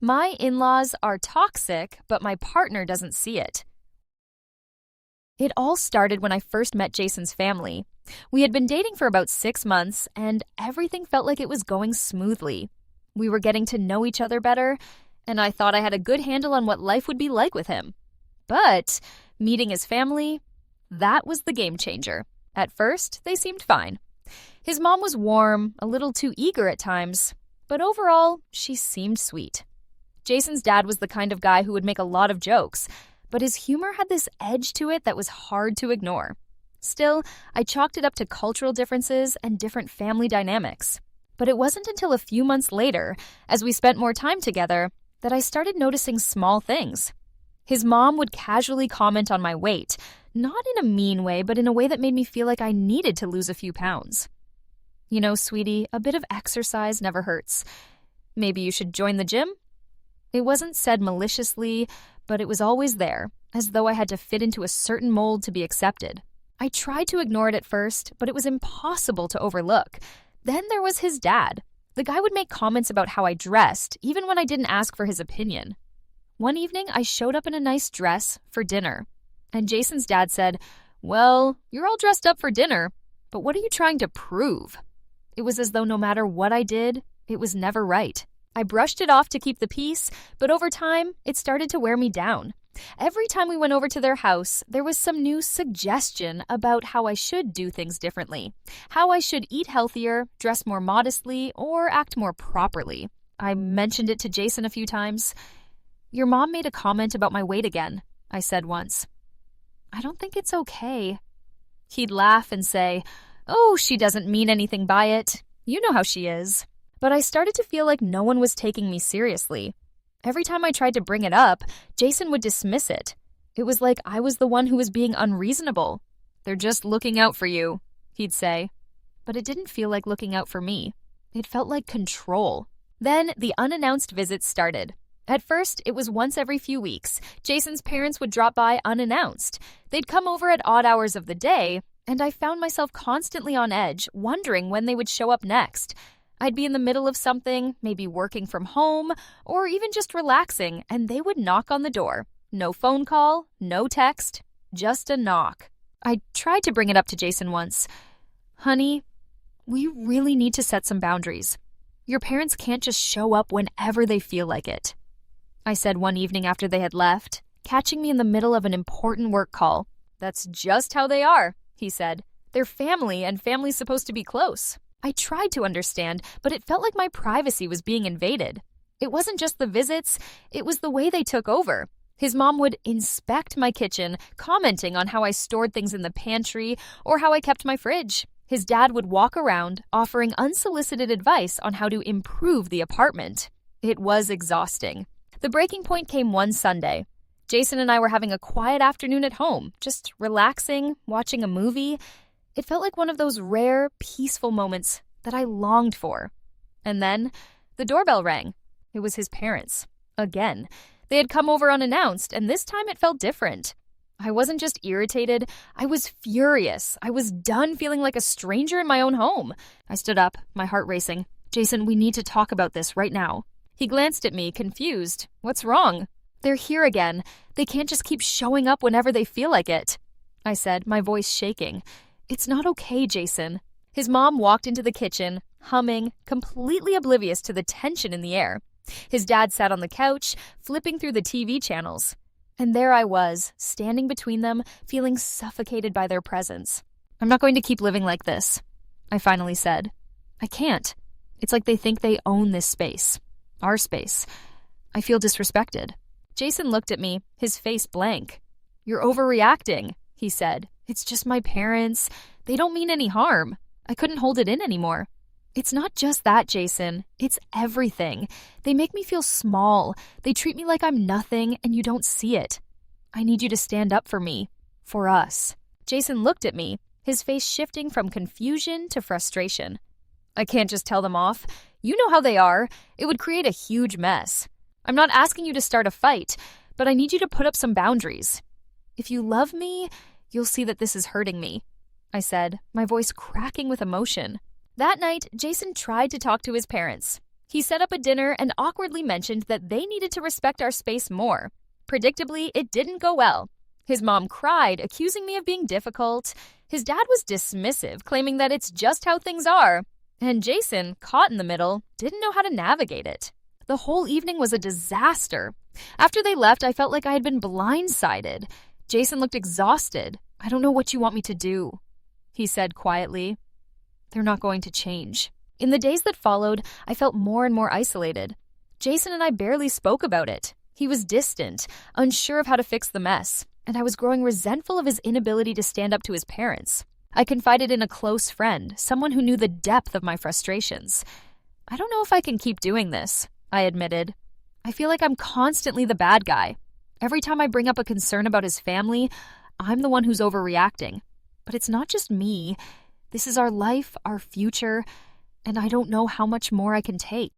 My in-laws are toxic, but my partner doesn't see it. It all started when I first met Jason's family. We had been dating for about 6 months, and everything felt like it was going smoothly. We were getting to know each other better, and I thought I had a good handle on what life would be like with him. But meeting his family, that was the game changer. At first, they seemed fine. His mom was warm, a little too eager at times, but overall, she seemed sweet. Jason's dad was the kind of guy who would make a lot of jokes, but his humor had this edge to it that was hard to ignore. Still, I chalked it up to cultural differences and different family dynamics. But it wasn't until a few months later, as we spent more time together, that I started noticing small things. His mom would casually comment on my weight, not in a mean way, but in a way that made me feel like I needed to lose a few pounds. You know, sweetie, a bit of exercise never hurts. Maybe you should join the gym? It wasn't said maliciously, but it was always there, as though I had to fit into a certain mold to be accepted. I tried to ignore it at first, but it was impossible to overlook. Then there was his dad. The guy would make comments about how I dressed, even when I didn't ask for his opinion. One evening, I showed up in a nice dress for dinner, and Jason's dad said, "Well, you're all dressed up for dinner, but what are you trying to prove?" It was as though no matter what I did, it was never right. I brushed it off to keep the peace, but over time, it started to wear me down. Every time we went over to their house, there was some new suggestion about how I should do things differently, how I should eat healthier, dress more modestly, or act more properly. I mentioned it to Jason a few times. "Your mom made a comment about my weight again," I said once. "I don't think it's okay." He'd laugh and say, "Oh, she doesn't mean anything by it. You know how she is." But I started to feel like no one was taking me seriously. Every time I tried to bring it up, Jason would dismiss it. It was like I was the one who was being unreasonable. "They're just looking out for you," he'd say. But it didn't feel like looking out for me. It felt like control. Then the unannounced visits started. At first, it was once every few weeks. Jason's parents would drop by unannounced. They'd come over at odd hours of the day, and I found myself constantly on edge, wondering when they would show up next. I'd be in the middle of something, maybe working from home, or even just relaxing, and they would knock on the door. No phone call, no text, just a knock. I tried to bring it up to Jason once. "Honey, we really need to set some boundaries. Your parents can't just show up whenever they feel like it," I said one evening after they had left, catching me in the middle of an important work call. "That's just how they are," he said. "They're family, and family's supposed to be close." I tried to understand, but it felt like my privacy was being invaded. It wasn't just the visits, it was the way they took over. His mom would inspect my kitchen, commenting on how I stored things in the pantry or how I kept my fridge. His dad would walk around, offering unsolicited advice on how to improve the apartment. It was exhausting. The breaking point came one Sunday. Jason and I were having a quiet afternoon at home, just relaxing, watching a movie. It felt like one of those rare, peaceful moments that I longed for. And then the doorbell rang. It was his parents. Again. They had come over unannounced, and this time it felt different. I wasn't just irritated, I was furious. I was done feeling like a stranger in my own home. I stood up, my heart racing. "Jason, we need to talk about this right now." He glanced at me, confused. "What's wrong?" "They're here again. They can't just keep showing up whenever they feel like it," I said, my voice shaking. "It's not okay, Jason." His mom walked into the kitchen, humming, completely oblivious to the tension in the air. His dad sat on the couch, flipping through the TV channels. And there I was, standing between them, feeling suffocated by their presence. "I'm not going to keep living like this," I finally said. "I can't. It's like they think they own this space. Our space. I feel disrespected." Jason looked at me, his face blank. "You're overreacting," he said. "It's just my parents. They don't mean any harm." I couldn't hold it in anymore. "It's not just that, Jason. It's everything. They make me feel small. They treat me like I'm nothing, and you don't see it. I need you to stand up for me. For us." Jason looked at me, his face shifting from confusion to frustration. "I can't just tell them off. You know how they are. It would create a huge mess. I'm not asking you to start a fight, but I need you to put up some boundaries. If you love me, you'll see that this is hurting me," I said, my voice cracking with emotion. That night, Jason tried to talk to his parents. He set up a dinner and awkwardly mentioned that they needed to respect our space more. Predictably, it didn't go well. His mom cried, accusing me of being difficult. His dad was dismissive, claiming that it's just how things are. And Jason, caught in the middle, didn't know how to navigate it. The whole evening was a disaster. After they left, I felt like I had been blindsided. Jason looked exhausted. "I don't know what you want me to do," he said quietly. "They're not going to change." In the days that followed, I felt more and more isolated. Jason and I barely spoke about it. He was distant, unsure of how to fix the mess, and I was growing resentful of his inability to stand up to his parents. I confided in a close friend, someone who knew the depth of my frustrations. "I don't know if I can keep doing this," I admitted. "I feel like I'm constantly the bad guy. Every time I bring up a concern about his family, I'm the one who's overreacting. But it's not just me. This is our life, our future, and I don't know how much more I can take."